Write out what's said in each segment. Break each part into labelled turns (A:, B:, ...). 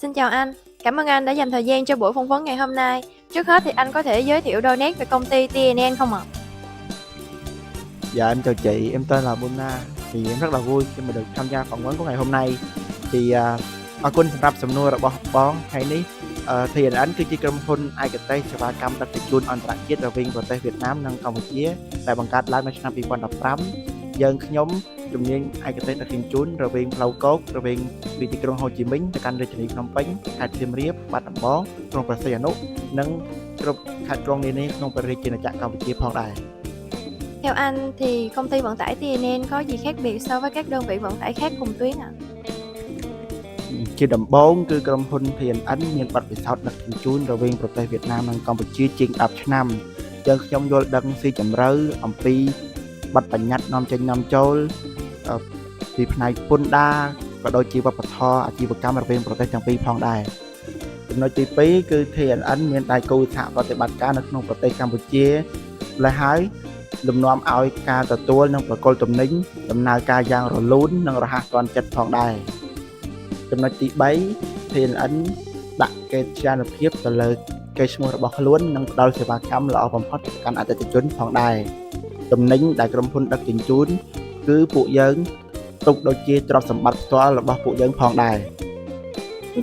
A: Xin chào anh, cảm ơn anh đã dành thời gian cho buổi phỏng vấn ngày hôm nay. Trước hết thì anh có thể giới thiệu đôi nét về công ty TNN không ạ?
B: Dạ em chào chị, em tên là Buna. Thì em rất là vui khi mà được tham gia phỏng vấn của ngày hôm nay. Thìคุณสำหรับសំណួររបស់បងថ្ងៃនេះTNN គឺជាក្រុមហ៊ុនឯកទេសសេវាកម្មដឹកជញ្ជូនអន្តរជាតិរវាងប្រទេសវៀតណាមនិងកម្ពុជាដែលបង្កើតឡើងនៅឆ្នាំ2015យើងខ្ញុំជំនាញឯកទេសដឹកជញ្ជូនរវាងផ្លូវគោករវាងទីក្រុងហូជីមិញទៅកាន់រាជធានីភ្នំពេញខេត្តសៀមរាបបាត់ដំបងក្រុងព្រះសីហនុនិងគ្រប់ខេត្តក្រុងនានាក្នុងប្រទេសជាណាចក្រកម្ពុជាផងដែរ
A: Theo anh thì công ty vận tải TNN có gì khác biệt so với các đơn vị vận tải khác cùng tuyến ạ?
B: ជាដំបូងគឺក្រុមហ៊ុន TNN មានបទពិសោធន៍ដឹកជញ្ជូនរវាងប្រទេសវៀតណាមនិងកម្ពុជាជាង10ឆ្នាំយើងខ្ញុំយល់ដឹងស៊ីជម្រៅអំពីបទបញ្ញត្តិនាំចេញនាំចូលពីផ្នែកពន្ធដារក៏ដូចជាវប្បធម៌អាជីវកម្មរវាងប្រទេសទាំងពីរផងដែរចំណុចទី2គឺ TNN មានដៃគូសហប្រតិបត្តិការនៅក្នុងប្រទេសកម្ពុជាម្ល៉េះហើយលំនាំឲ្យការទទួលនិងប្រគល់ទំនិញដំណើរការយ៉ាងរលូននិងរហ័សទាន់ចិត្តផងដែរ ចំណុចទី3 TNN ដាក់កិច្ចការភាពទៅលើកេរ្តិ៍ឈ្មោះរបស់ខ្លួននិងផ្ដល់សេវាកម្មល្អបំផុតទៅកាន់អតិថិជនផងដែរទំនិញដែលក្រុមហ៊ុនដឹកជញ្ជូនគឺពួកយើងទុកដូចជាទ្រព្យសម្បត្តិផ្ទាល់របស់ពួកយើងផងដែរ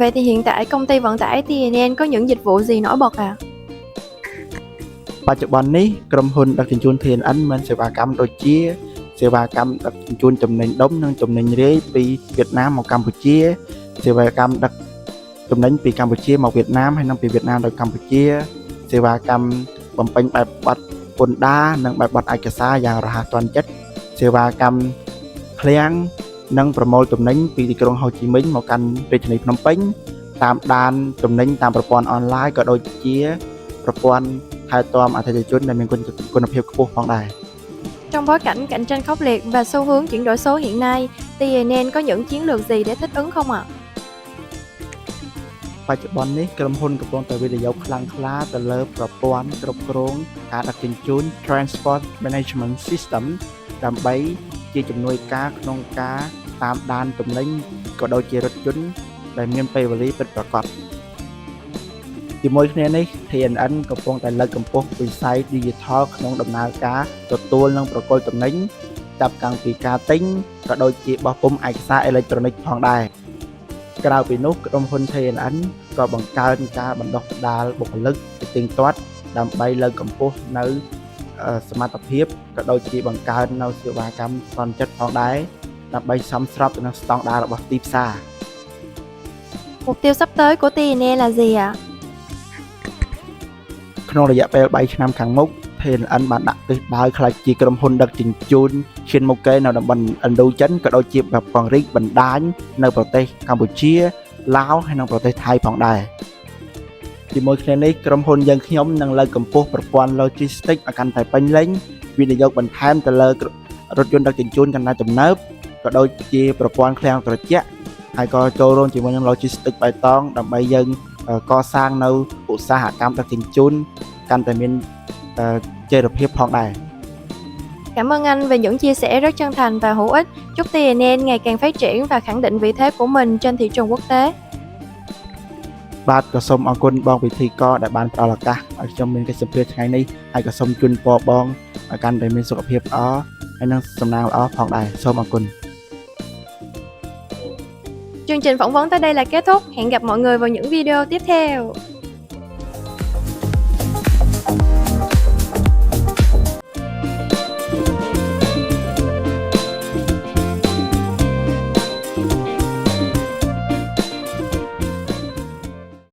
A: Vậy thì hiện tại công ty vận tải TNN có những dịch vụ gì nổi bật ạ?
B: បច្ចុប្បន្ននេះក្រុមហ៊ុនដឹកជញ្ជូន TNN មានសេវាកម្មដូចជាសេវាកម្មដឹកជញ្ជូនទំនិញដុំនិងទំនិញរាយពីវៀតណាមមកកម្ពុជាសេវាកម្មដឹកទំនិញពីកម្ពុជាមកវៀតណាមហើយនិងពីវៀតណាមទៅកម្ពុជាសេវាកម្មបំពេញបែបបទពន្ធដារនិងបែបបទឯកសារយ៉ាងរហ័សទាន់ចិត្តសេវាកម្មឃ្លាំងនិងប្រមូលទំនិញពីទីក្រុងហូជីមិញមកកាន់រាជធានីភ្នំពេញតាមដានទំនិញតាមប្រព័ន្ធអនឡាញក៏ដូចជាប្រព័ន្ធថែទាំអតិថិជនដែលមានគុណភាពខ្ពស់ផងដែរ
A: Trong bối cảnh cạnh tranh khốc liệt và xu hướng chuyển đổi số hiện nay, TNN có những chiến lược gì để thích ứng không ạ?
B: បច្ចុប្បន្ននេះក្រុមហ៊ុនកំពុងតែវិនិយោគខ្លាំងក្លាទៅលើប្រព័ន្ធគ្រប់គ្រងការដឹកជញ្ជូន Transport Management System ដើម្បីជាជំនួយការក្នុងការតាមដានទំនិញក៏ដូចជារថយន្តដែលមានពេលវេលាពិតប្រាកដជាមួយគ្នានេះ TNN កំពុងតែលើកកម្ពស់វិស័យ Digital ក្នុងដំណើរការទទួលនិងប្រគល់ទំនិញចាប់តាំងពីការទិញក៏ដូចជាបោះពុម្ពឯកសារអេឡិចត្រូនិកផងដែរ ក្រៅពីនោះក្រុមហ៊ុន TNN ក៏បង្កើនការបណ្ដុះបណ្ដាលបុគ្គលិកជាទៀងទាត់ដើម្បីលើកកម្ពស់នៅសមត្ថភាពក៏ដូចជាបង្កើននៅសេវាកម្មសន្តិចិត្តផងដែរដើម្បីសមស្របទៅនឹងស្តង់ដាររបស់ទីផ្សារ
A: Mục tiêu sắp tới của TNN là gì ạ?
B: ក្នុងរយៈពេល3ឆ្នាំខាងមុខ TNN បានដាក់ទិសដៅខ្ល้ายជាក្រុមហ៊ុនដឹកជញ្ជូនឈានមុខគេនៅតំបន់ឥណ្ឌូចិនក៏ដូចជាពង្រីកបណ្ដាញនៅប្រទេសកម្ពុជាឡាវហើយនិងប្រទេសថៃផងដែរជាមួយគ្នានេះក្រុមហ៊ុនយើងខ្ញុំនឹងលើកកម្ពស់ប្រព័ន្ធ Logistics ឲ្យកាន់តែពេញលេញវិនិយោគបន្ថែមទៅលើរថយន្តដឹកជញ្ជូនកណ្ដាលទំនើបក៏ដូចជាប្រព័ន្ធឃ្លាំងត្រជាក់ហើយក៏ចូលរួមជាមួយនឹង Logistics បៃតងដើម្បីយើងកសាងនៅឧស្សាហកម្មដឹកជញ្ជូនកាន់តែមានចីរភាពផងដែរ
A: Cảm ơn anh về những chia sẻ rất chân thành và hữu ích. Chúc TNN ngày càng phát triển và khẳng định vị thế của mình trên thị trường quốc tế.
B: បាទក៏សូមអរគុណបងវិធីករដែលបានផ្ដល់ឱកាសឲ្យខ្ញុំមានកិច្ចសម្ភាសន៍ថ្ងៃនេះហើយក៏សូមជូនពរបងឲ្យកាន់តែមានសុខភាពល្អហើយនិងសំណាងល្អផងដែរសូមអរគុណ
A: Chương trình phỏng vấn tới đây là kết thúc. Hẹn gặp mọi người vào những video tiếp theo.